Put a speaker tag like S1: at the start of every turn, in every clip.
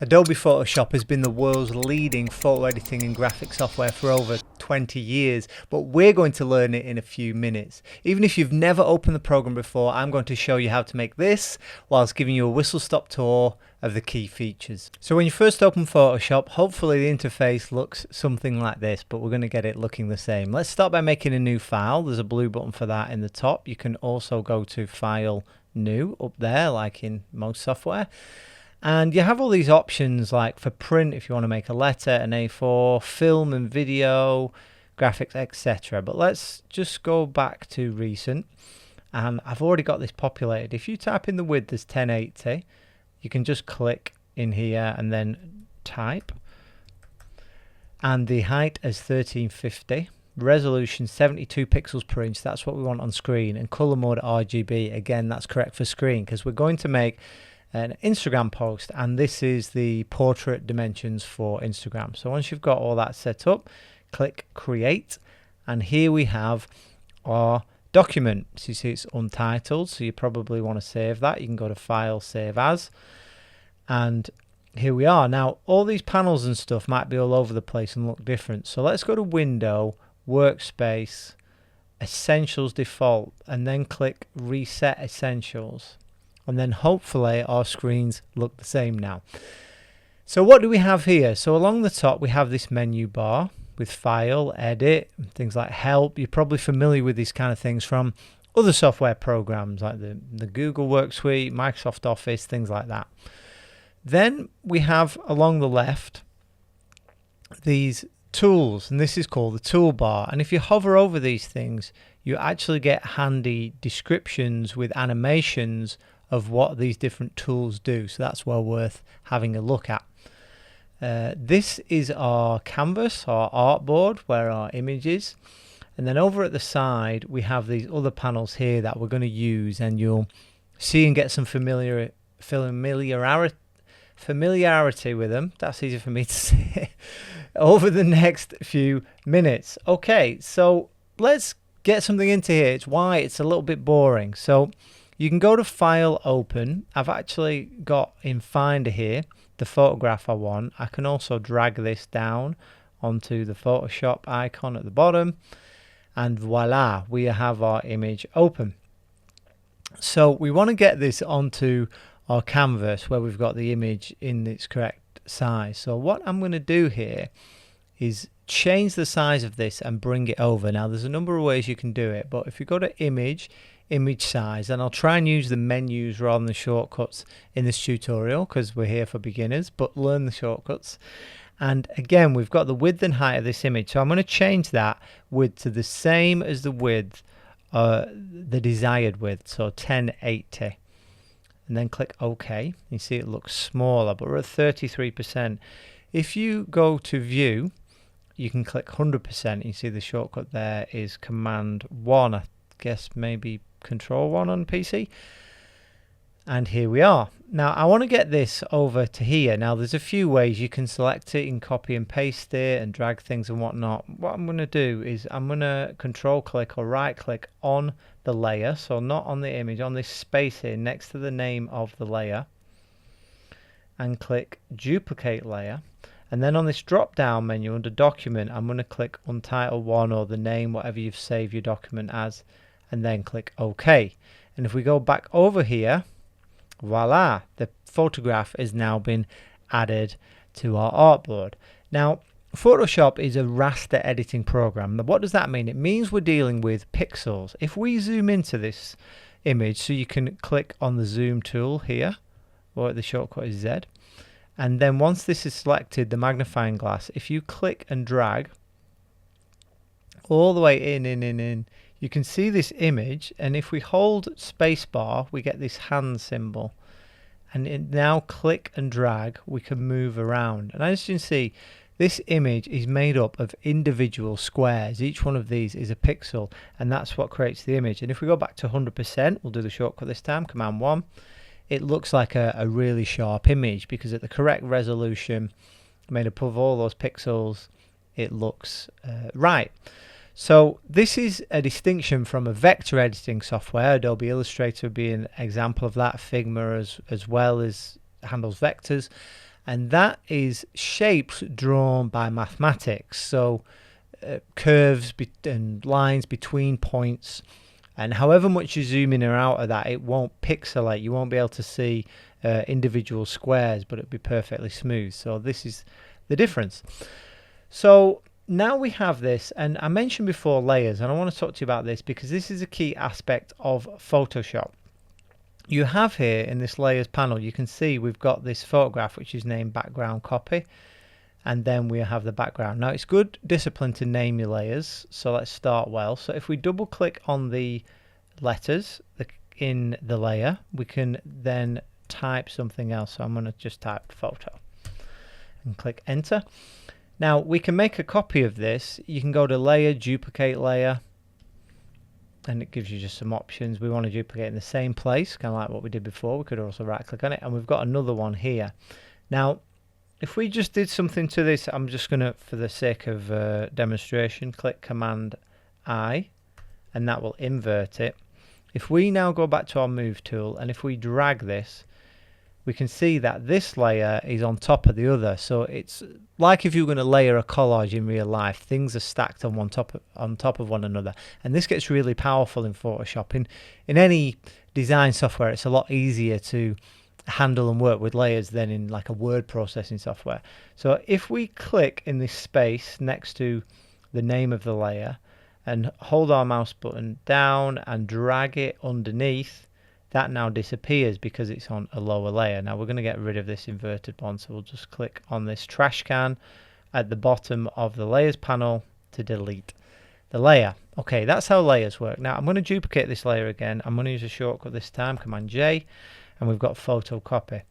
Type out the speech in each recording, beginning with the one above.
S1: Adobe Photoshop has been the world's leading photo editing and graphic software for over 20 years, but we're going to learn it in a few minutes. Even if you've never opened the program before, I'm going to show you how to make this whilst giving you a whistle-stop tour of the key features. So when you first open Photoshop, hopefully the interface looks something like this, but we're going to get it looking the same. Let's start by making a new file. There's a blue button for that in the top. You can also go to File, New up there, like in most software. And you have all these options, like for print if you want to make a letter, an A4, film and video, graphics, etc. But let's just go back to recent, and I've already got this populated. If you type in the width as 1080, you can just click in here and then type, and the height as 1350, resolution 72 pixels per inch. That's what we want on screen, and color mode RGB. Again, that's correct for screen because we're going to make an Instagram post, and this is the portrait dimensions for Instagram. So once you've got all that set up, click create, and here we have our document. So you see it's untitled, so you probably want to save that. You can go to file, save as, and here we are. Now all these panels and stuff might be all over the place and look different, so let's go to window, workspace, essentials default, and then click reset essentials. And then hopefully our screens look the same now. So what do we have here? So along the top we have this menu bar with file, edit, things like help. You're probably familiar with these kind of things from other software programs like the Google Work Suite, Microsoft Office, things like that. Then we have along the left these tools, and this is called the toolbar. And if you hover over these things, you actually get handy descriptions with animations of what these different tools do, so that's well worth having a look at. This is our canvas, our artboard, where our image is, and then over at the side we have these other panels here that we're going to use, and you'll see and get some familiarity with them. That's easy for me to say over the next few minutes. Okay, so let's get something into here. It's why it's a little bit boring. So you can go to File, Open. I've actually got in Finder here the photograph I want. I can also drag this down onto the Photoshop icon at the bottom, and voila, we have our image open. So we want to get this onto our canvas where we've got the image in its correct size. So what I'm going to do here is change the size of this and bring it over. Now there's a number of ways you can do it, but if you go to image size, and I'll try and use the menus rather than the shortcuts in this tutorial because we're here for beginners, but learn the shortcuts. And again, we've got the width and height of this image, so I'm going to change that width to the same as the width, the desired width, so 1080, and then click OK. You see it looks smaller, but we're at 33%. If you go to view, you can click 100%. You see the shortcut there is Command 1, I guess maybe Control 1 on PC, and here we are. Now I want to get this over to here. Now there's a few ways you can select it and copy and paste it and drag things and whatnot. What I'm going to do is I'm going to control click or right click on the layer, so not on the image, on this space here next to the name of the layer, and click duplicate layer. And then on this drop down menu under document, I'm going to click Untitled 1 or the name, whatever you've saved your document as, and then click OK. And if we go back over here, voila, the photograph has now been added to our artboard. Now Photoshop is a raster editing program. Now, what does that mean? It means we're dealing with pixels. If we zoom into this image, so you can click on the zoom tool here, or the shortcut is Z, and then once this is selected, the magnifying glass, if you click and drag all the way in, you can see this image, and if we hold spacebar we get this hand symbol, and now click and drag we can move around, and as you can see this image is made up of individual squares. Each one of these is a pixel, and that's what creates the image. And if we go back to 100%, we'll do the shortcut this time, Command 1, it looks like a really sharp image because at the correct resolution made up of all those pixels it looks right. So this is a distinction from a vector editing software, Adobe Illustrator being an example of that, Figma as well as handles vectors. and that is shapes drawn by mathematics. So curves and lines between points, and however much you zoom in or out of that, it won't pixelate. You won't be able to see individual squares, but it'll be perfectly smooth. So this is the difference. So now we have this, and I mentioned before layers, and I want to talk to you about this because this is a key aspect of Photoshop. You have here in this layers panel, you can see we've got this photograph which is named background copy, and then we have the background. Now it's good discipline to name your layers, so let's start well. So if we double click on the letters in the layer, we can then type something else. So I'm going to just type photo and click enter. Now we can make a copy of this. You can go to layer, duplicate layer, and it gives you just some options. We want to duplicate in the same place, kind of like what we did before. We could also right click on it, and we've got another one here. Now if we just did something to this, I'm just going to, for the sake of demonstration, click Command I, and that will invert it. If we now go back to our move tool, and if we drag this, we can see that this layer is on top of the other. So it's like if you're going to layer a collage in real life, things are stacked on top of one another, and this gets really powerful in Photoshop. In any design software, it's a lot easier to handle and work with layers than in like a word processing software. So if we click in this space next to the name of the layer and hold our mouse button down and drag it underneath, that now disappears because it's on a lower layer. Now we're going to get rid of this inverted one, so we'll just click on this trash can at the bottom of the layers panel to delete the layer. Okay, that's how layers work. Now I'm going to duplicate this layer again. I'm going to use a shortcut this time, Command J, and we've got photo copy.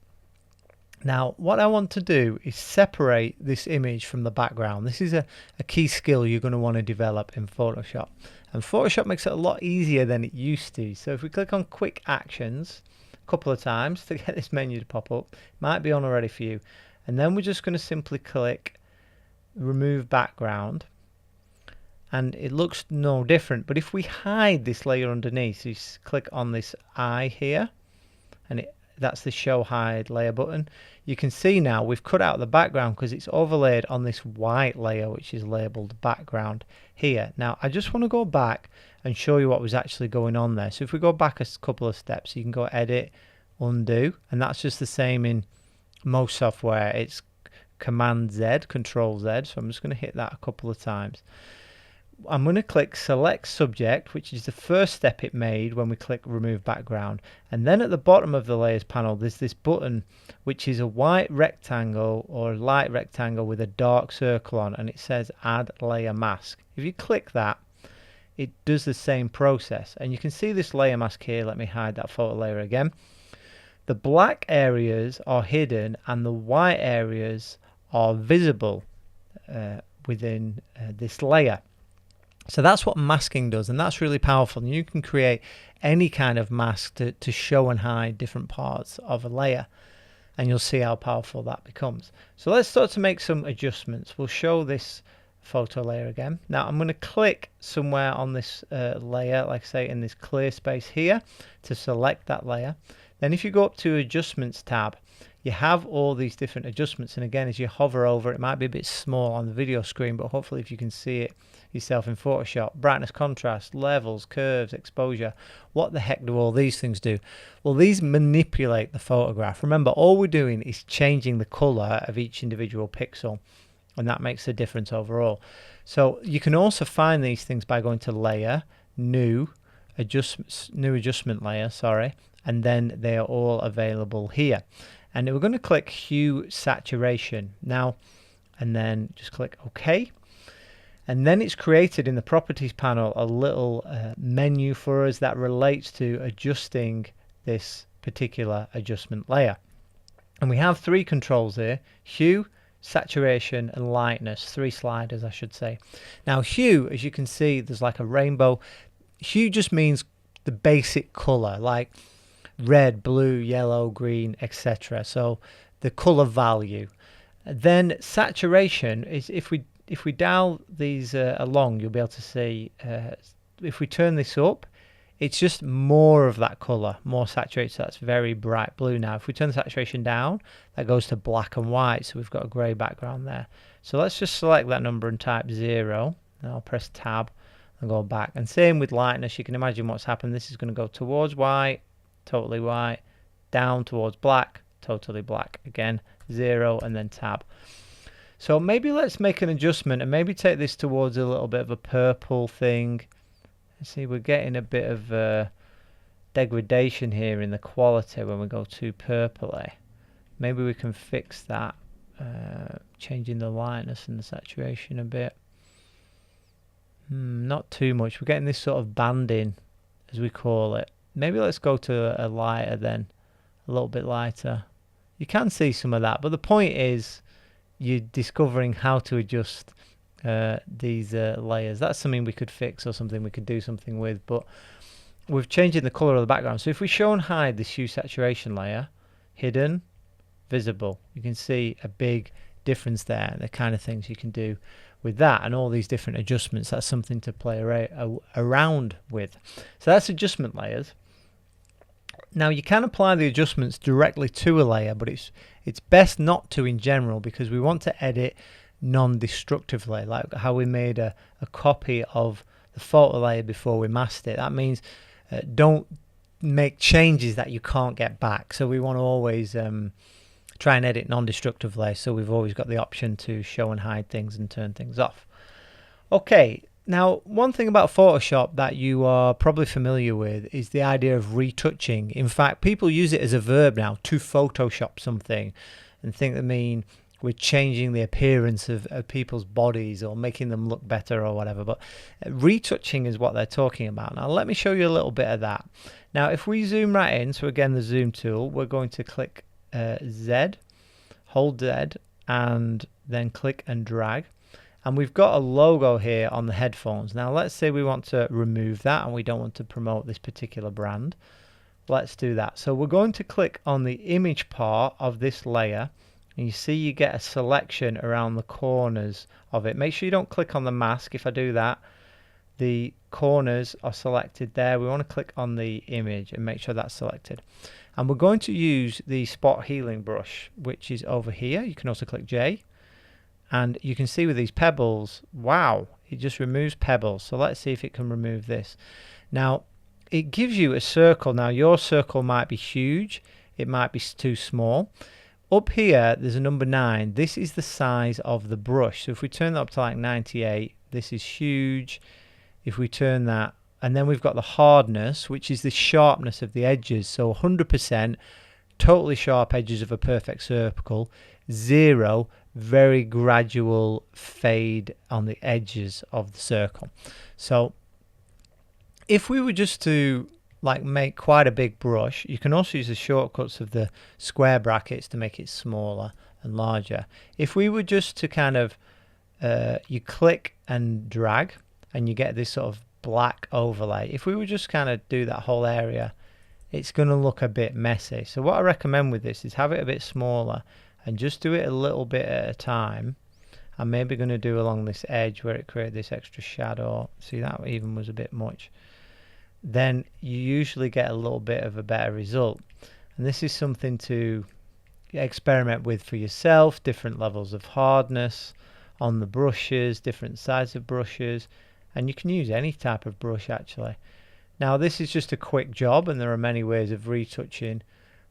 S1: Now what I want to do is separate this image from the background. This is a key skill you're going to want to develop in Photoshop, and Photoshop makes it a lot easier than it used to. So if we click on quick actions a couple of times to get this menu to pop up, it might be on already for you, and then we're just going to simply click remove background, and it looks no different. But if we hide this layer underneath, so you click on this eye here, and that's the show hide layer button, you can see now we've cut out the background because it's overlaid on this white layer which is labeled background here. Now I just want to go back and show you what was actually going on there. So if we go back a couple of steps, you can go edit, undo, and that's just the same in most software. It's Command Z, Control Z, so I'm just going to hit that a couple of times. I'm going to click select subject, which is the first step it made when we click remove background, and then at the bottom of the layers panel there's this button which is a white rectangle or light rectangle with a dark circle on, and it says add layer mask. If you click that, it does the same process, and you can see this layer mask here. Let me hide that photo layer again. The black areas are hidden and the white areas are visible within this layer. So that's what masking does, and that's really powerful. And you can create any kind of mask to show and hide different parts of a layer, and you'll see how powerful that becomes. So let's start to make some adjustments. We'll show this photo layer again. Now I'm going to click somewhere on this layer, like say in this clear space here, to select that layer. Then if you go up to Adjustments tab, you have all these different adjustments, and again as you hover over it, it might be a bit small on the video screen, but hopefully if you can see it yourself in Photoshop. Brightness, contrast, levels, curves, exposure. What the heck do all these things do? Well, these manipulate the photograph. Remember, all we're doing is changing the color of each individual pixel, and that makes a difference overall. So you can also find these things by going to layer, new adjustment layer, sorry, and then they are all available here. And we're going to click hue saturation now, and then just click OK. And then it's created in the properties panel a little menu for us that relates to adjusting this particular adjustment layer. And we have three controls here: hue, saturation, and lightness. Three sliders, I should say. Now hue, as you can see, there's like a rainbow. Hue just means the basic color, like red, blue, yellow, green, etc. So the color value. Then saturation is if we dial these along, you'll be able to see if we turn this up, it's just more of that color, more saturated, so that's very bright blue. Now if we turn the saturation down, that goes to black and white, so we've got a gray background there. So let's just select that number and type 0, and I'll press tab and go back. And same with lightness, you can imagine what's happened. This is going to go towards white, totally white, down towards black, totally black. Again, 0 and then tab. So maybe let's make an adjustment and maybe take this towards a little bit of a purple thing. See, we're getting a bit of degradation here in the quality when we go too purpley. Maybe we can fix that, changing the lightness and the saturation a bit. Not too much. We're getting this sort of banding, as we call it. Maybe let's go to a lighter then, a little bit lighter. You can see some of that, but the point is you're discovering how to adjust these layers. That's something we could fix or something we could do something with, but we've changed the color of the background. So if we show and hide this hue saturation layer, hidden, visible, you can see a big difference there, the kind of things you can do with that and all these different adjustments. That's something to play around with. So that's adjustment layers. Now you can apply the adjustments directly to a layer, but it's best not to in general, because we want to edit non-destructively, like how we made a copy of the photo layer before we masked it. That means don't make changes that you can't get back. So we want to always try and edit non-destructively, so we've always got the option to show and hide things and turn things off. Okay, now one thing about Photoshop that you are probably familiar with is the idea of retouching. In fact, people use it as a verb now, to Photoshop something, and think they mean we're changing the appearance of people's bodies or making them look better or whatever, but retouching is what they're talking about. Now let me show you a little bit of that. Now if we zoom right in, so again the zoom tool, we're going to click Z, hold Z, and then click and drag, and we've got a logo here on the headphones. Now let's say we want to remove that and we don't want to promote this particular brand. Let's do that. So we're going to click on the image part of this layer, and you see you get a selection around the corners of it. Make sure you don't click on the mask. If I do that, the corners are selected there. We want to click on the image and make sure that's selected. And we're going to use the spot healing brush, which is over here. You can also click J, and you can see with these pebbles, wow, it just removes pebbles. So let's see if it can remove this. Now it gives you a circle. Now your circle might be huge, it might be too small. Up here there's a number 9. This is the size of the brush. So if we turn that up to like 98, this is huge. If we turn that, and then we've got the hardness, which is the sharpness of the edges. So 100%, totally sharp edges of a perfect circle. 0, very gradual fade on the edges of the circle. So if we were just to like make quite a big brush, you can also use the shortcuts of the square brackets to make it smaller and larger. If we were just to kind of you click and drag and you get this sort of black overlay. If we were just kind of do that whole area, it's going to look a bit messy. So what I recommend with this is have it a bit smaller and just do it a little bit at a time. I'm maybe going to do along this edge where it created this extra shadow. See, that even was a bit much. Then you usually get a little bit of a better result, and this is something to experiment with for yourself. Different levels of hardness on the brushes, different sizes of brushes, and you can use any type of brush actually. Now this is just a quick job and there are many ways of retouching,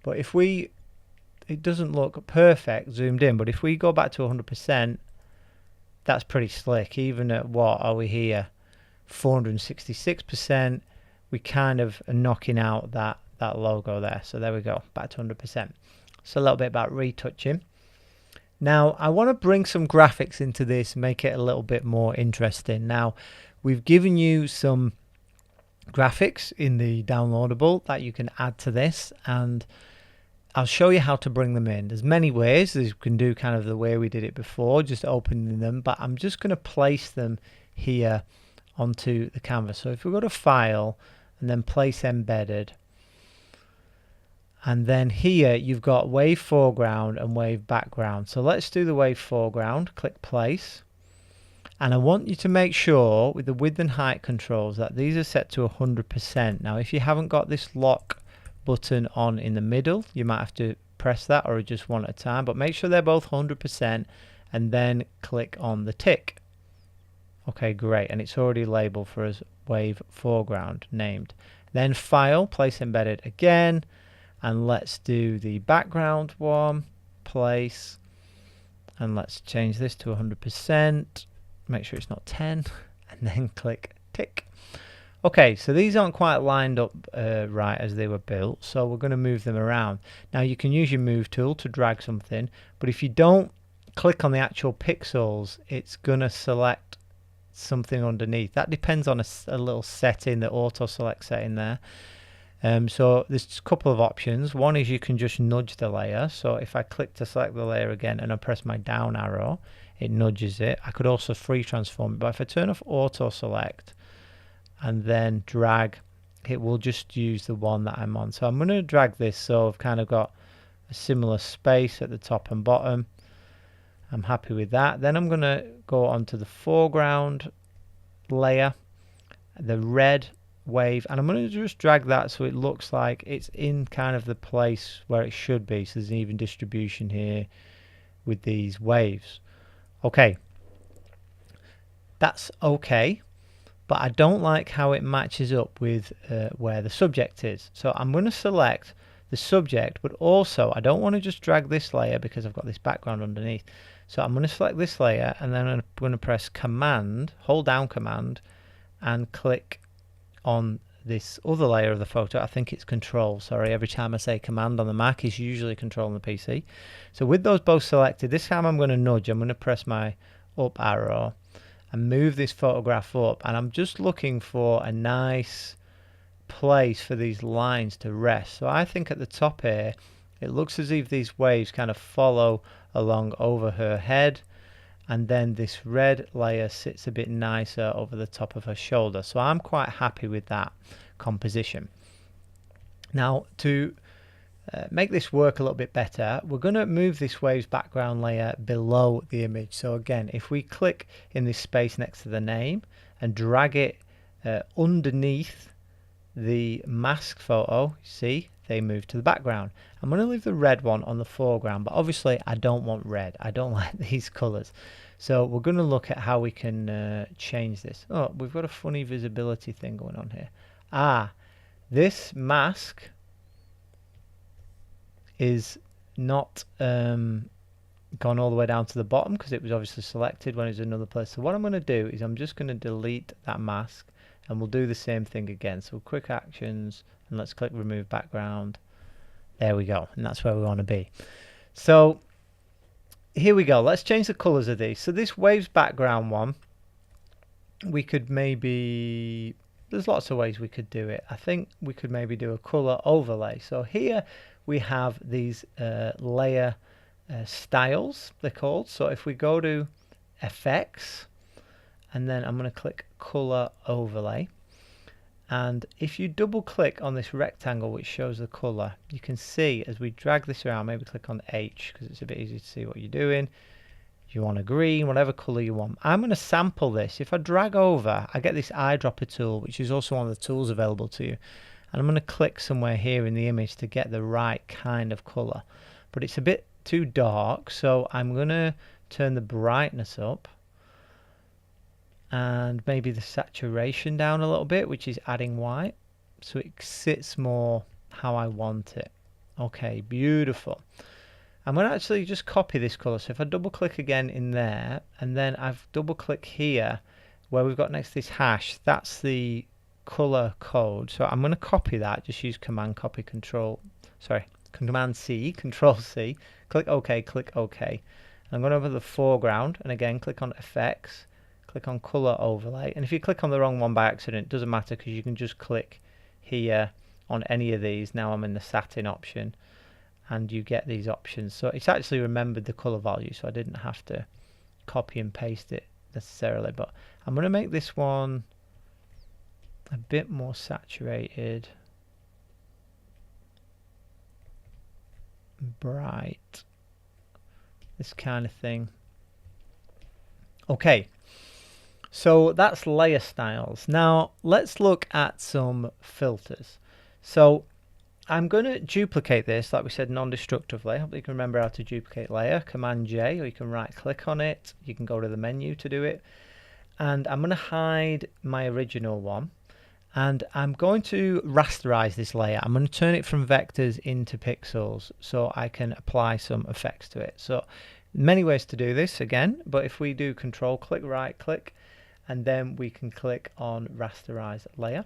S1: but if we, it doesn't look perfect zoomed in, but if we go back to 100%, that's pretty slick. Even at what are we here, 466%, we kind of are knocking out that logo there. So there we go, back to 100%. So a little bit about retouching. Now I want to bring some graphics into this, make it a little bit more interesting. Now we've given you some graphics in the downloadable that you can add to this, and I'll show you how to bring them in. There's many ways. You can do kind of the way we did it before, just opening them, but I'm just going to place them here onto the canvas. So if we go to File and then Place Embedded, and then here you've got Wave Foreground and Wave Background. So let's do the Wave Foreground, click Place, And I want you to make sure with the width and height controls that these are set to 100%. Now if you haven't got this lock button on in the middle, you might have to press that or just one at a time, but make sure they're both 100% and then click on the tick. Okay, great, and it's already labeled for us wave foreground named. Then file, place embedded again, and let's do the background one, place, and let's change this to 100%, make sure it's not 10, and then click tick. Okay, so these aren't quite lined up right as they were built, so we're going to move them around. Now you can use your move tool to drag something, but if you don't click on the actual pixels, it's going to select something underneath. That depends on a little setting, the auto select setting there. So there's a couple of options. One is you can just nudge the layer. So if I click to select the layer again and I press my down arrow, it nudges it. I could also free transform it, but if I turn off auto select and then drag, it will just use the one that I'm on. So I'm going to drag this so I've kind of got a similar space at the top and bottom. I'm happy with that. Then I'm going to go onto the foreground layer, the red wave, and I'm going to just drag that so it looks like it's in kind of the place where it should be. So there's an even distribution here with these waves. Okay, that's okay, but I don't like how it matches up with where the subject is. So I'm going to select the subject, but also I don't want to just drag this layer because I've got this background underneath. So I'm going to select this layer and then I'm going to press Command, hold down Command, and click on this other layer of the photo. I think it's Control, sorry, every time I say Command on the Mac is usually Control on the PC. So with those both selected, this time I'm going to nudge, I'm going to press my up arrow and move this photograph up, and I'm just looking for a nice place for these lines to rest. So I think at the top here it looks as if these waves kind of follow along over her head, and then this red layer sits a bit nicer over the top of her shoulder. So I'm quite happy with that composition. Now to make this work a little bit better, we're going to move this waves background layer below the image. So again, if we click in this space next to the name and drag it underneath the mask photo, see, they move to the background. I'm going to leave the red one on the foreground, but obviously I don't want red. I don't like these colors. So we're going to look at how we can change this. Oh, we've got a funny visibility thing going on here. This mask is not gone all the way down to the bottom because it was obviously selected when it was another place. So what I'm going to do is I'm just going to delete that mask, and we'll do the same thing again. So quick actions, and let's click remove background. There we go, and that's where we want to be. So here we go. Let's change the colors of these. So this waves background one, we could maybe, there's lots of ways we could do it. I think we could maybe do a color overlay. So here we have these layer styles, they're called. So if we go to effects, and then I'm going to click color overlay, and if you double click on this rectangle which shows the color, you can see as we drag this around, maybe click on H because it's a bit easier to see what you're doing. You want a green, whatever color you want. I'm going to sample this. If I drag over, I get this eyedropper tool, which is also one of the tools available to you, and I'm going to click somewhere here in the image to get the right kind of color, but it's a bit too dark, so I'm going to turn the brightness up and maybe the saturation down a little bit, which is adding white, so it sits more how I want it. Okay, beautiful. I'm going to actually just copy this color. So if I double click again in there, and then I've double click here where we've got next to this hash, that's the color code. So I'm going to copy that, just use command copy control, sorry, command C, control C, click OK, click OK. I'm going over the foreground, and again click on effects, click on color overlay, and if you click on the wrong one by accident, it doesn't matter because you can just click here on any of these. Now I'm in the satin option and you get these options. So it's actually remembered the color value, so I didn't have to copy and paste it necessarily, but I'm going to make this one a bit more saturated, bright, this kind of thing. Okay, So that's layer styles. Now let's look at some filters. So I'm going to duplicate this, like we said, non-destructively. Hopefully you can remember how to duplicate layer. Command J, or you can right click on it. You can go to the menu to do it. And I'm going to hide my original one. And I'm going to rasterize this layer. I'm going to turn it from vectors into pixels so I can apply some effects to it. So many ways to do this again, but if we do control click, right click, and then we can click on rasterize layer.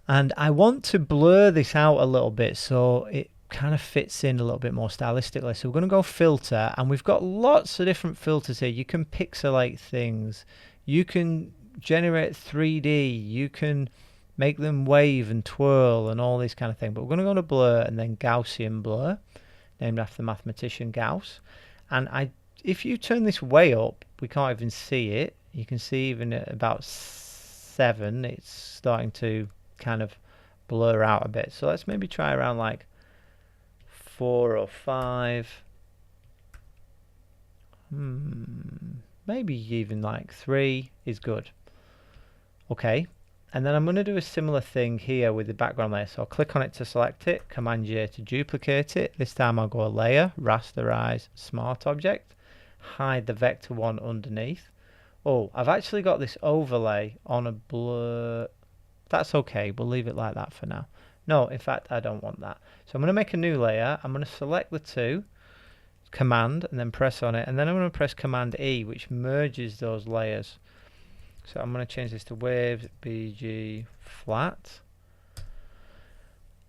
S1: And I want to blur this out a little bit so it kind of fits in a little bit more stylistically. So we're going to go filter, and we've got lots of different filters here. You can pixelate things, you can generate 3D, you can make them wave and twirl and all this kind of thing. But we're going to go to blur and then Gaussian blur, named after the mathematician Gauss. And if you turn this way up, we can't even see it. You can see even at about 7, it's starting to kind of blur out a bit. So let's maybe try around like 4 or 5. Maybe even like 3 is good. Okay, and then I'm going to do a similar thing here with the background layer. So I'll click on it to select it, Command J to duplicate it. This time I'll go layer, rasterize, smart object, hide the vector one underneath. Oh, I've actually got this overlay on a blur. That's okay, we'll leave it like that for now. No, in fact, I don't want that. So I'm going to make a new layer. I'm going to select the two, Command, and then press on it. And then I'm going to press Command E, which merges those layers. So I'm going to change this to waves, BG, flat.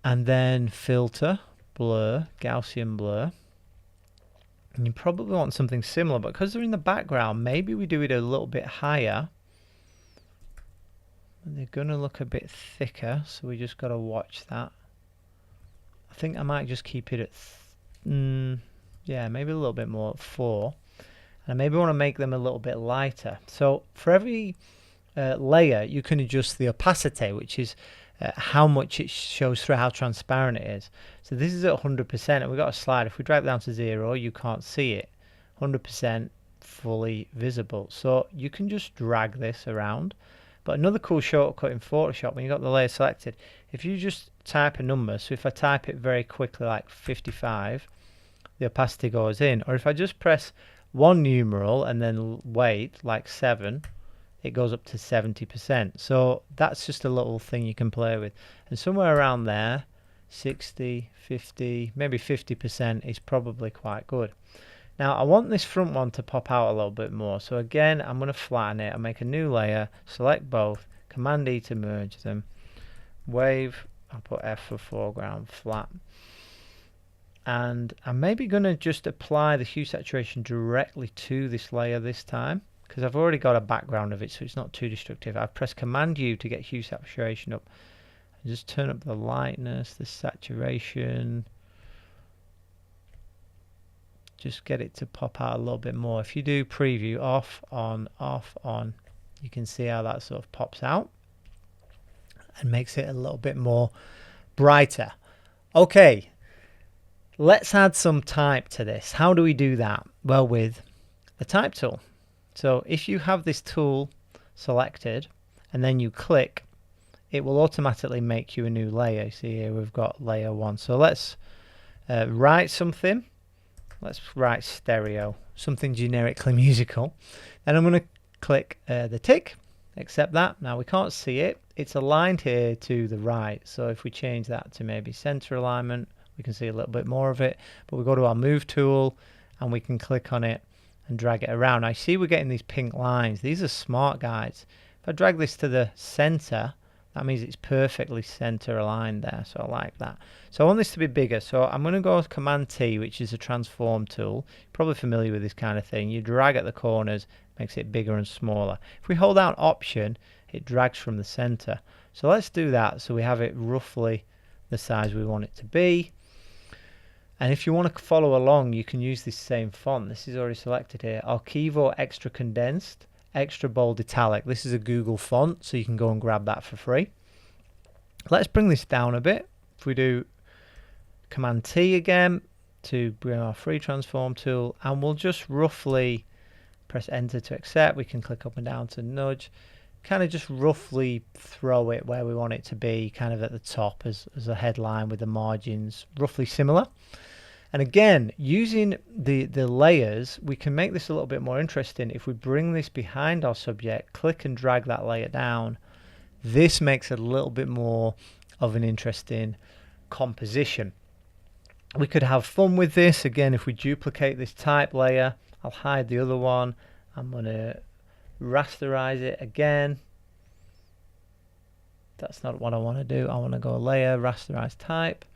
S1: And then filter, blur, Gaussian blur. And you probably want something similar, but because they're in the background, maybe we do it a little bit higher. They're going to look a bit thicker, so we just got to watch that. I think I might just keep it at, yeah, maybe a little bit more at 4. And I maybe want to make them a little bit lighter. So for every layer, you can adjust the opacity, which is how much it shows through, how transparent it is. So this is at 100%, and we've got a slide. If we drag it down to 0, you can't see it. 100% fully visible. So you can just drag this around. But another cool shortcut in Photoshop, when you've got the layer selected, if you just type a number, so if I type it very quickly like 55, the opacity goes in. Or if I just press one numeral and then wait like 7, it goes up to 70%. So that's just a little thing you can play with. And somewhere around there, 60, 50, maybe 50% is probably quite good. Now I want this front one to pop out a little bit more. So again, I'm going to flatten it. I'll make a new layer, select both, Command E to merge them. Wave, I'll put F for foreground, flat. And I'm maybe going to just apply the hue saturation directly to this layer this time, because I've already got a background of it, so it's not too destructive. I've pressed Command U to get hue saturation up. And just turn up the lightness, the saturation. Just get it to pop out a little bit more. If you do preview, off, on, you can see how that sort of pops out and makes it a little bit more brighter. Okay, let's add some type to this. How do we do that? Well, with the type tool. So if you have this tool selected and then you click, it will automatically make you a new layer. You see here we've got layer 1. So let's write something. Let's write stereo, something generically musical. Then I'm going to click the tick, accept that. Now we can't see it. It's aligned here to the right. So if we change that to maybe center alignment, we can see a little bit more of it. But we go to our move tool and we can click on it and drag it around. I see we're getting these pink lines. These are smart guides. If I drag this to the center, that means it's perfectly center aligned there, so I like that. So I want this to be bigger, so I'm going to go with Command T, which is a transform tool. You're probably familiar with this kind of thing. You drag at the corners, makes it bigger and smaller. If we hold down Option, it drags from the center. So let's do that so we have it roughly the size we want it to be. And if you want to follow along, you can use this same font. This is already selected here. Archivo Extra Condensed, Extra Bold Italic. This is a Google font, so you can go and grab that for free. Let's bring this down a bit. If we do Command T again to bring our free transform tool, and we'll just roughly Press enter to accept. We can click up and down to nudge. Kind of just roughly throw it where we want it to be, kind of at the top as a headline with the margins roughly similar. And again, using the layers, we can make this a little bit more interesting. If we bring this behind our subject, click and drag that layer down, this makes it a little bit more of an interesting composition. We could have fun with this. Again, if we duplicate this type layer, I'll hide the other one. I'm going to rasterize it again. That's not what I want to do. I want to go layer, rasterize type.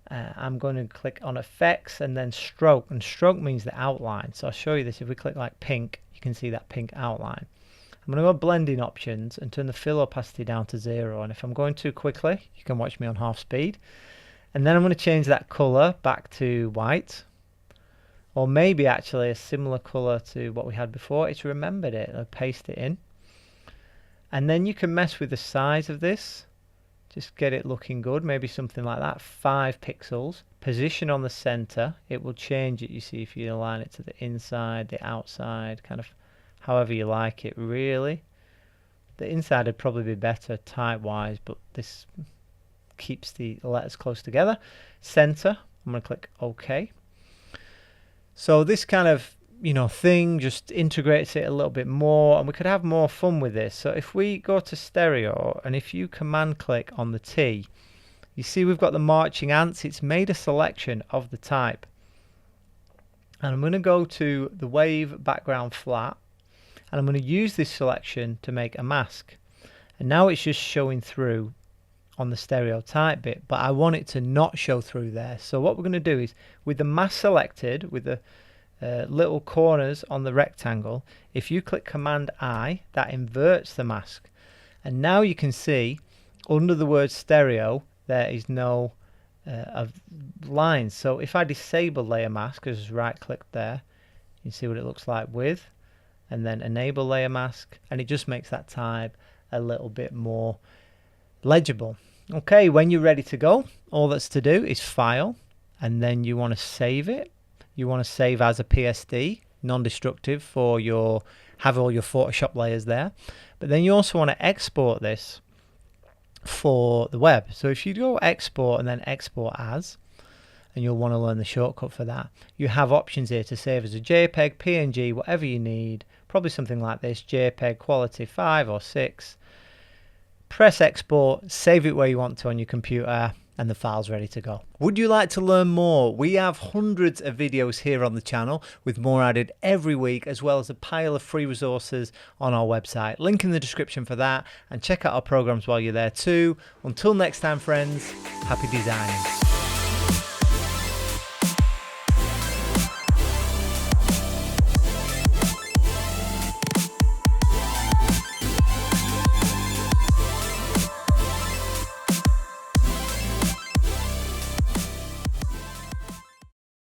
S1: I'm going to click on effects and then stroke, and stroke means the outline. So I'll show you this. If we click like pink, you can see that pink outline. I'm going to go blending options and turn the fill opacity down to 0, and if I'm going too quickly, you can watch me on half speed. And then I'm going to change that color back to white, or maybe actually a similar color to what we had before. It's remembered it. I'll paste it in, and then you can mess with the size of this. Just get it looking good, maybe something like that, 5 pixels. Position on the center, it will change it, you see, if you align it to the inside, the outside, kind of however you like it really. The inside would probably be better type wise, but this keeps the letters close together. Center, I'm going to click OK. So this kind of thing just integrates it a little bit more, and we could have more fun with this. So if we go to stereo, and if you command click on the T, you see we've got the marching ants. It's made a selection of the type, and I'm going to go to the wave background flat, and I'm going to use this selection to make a mask. And now it's just showing through on the stereo type bit, but I want it to not show through there. So what we're going to do is, with the mask selected, with the little corners on the rectangle, if you click Command I, that inverts the mask, and now you can see under the word stereo there is no of lines. So if I disable layer mask, just right click there, you see what it looks like with, and then enable layer mask, and it just makes that type a little bit more legible. Okay, when you're ready to go, all that's to do is file, and then you want to save it. You want to save as a PSD, non-destructive, for have all your Photoshop layers there. But then you also want to export this for the web. So if you go export and then export as, and you'll want to learn the shortcut for that, you have options here to save as a JPEG, PNG, whatever you need. Probably something like this, JPEG quality 5 or 6. Press export, save it where you want to on your computer, and the file's ready to go. Would you like to learn more? We have hundreds of videos here on the channel, with more added every week, as well as a pile of free resources on our website. Link in the description for that, and check out our programs while you're there too. Until next time, friends, happy designing.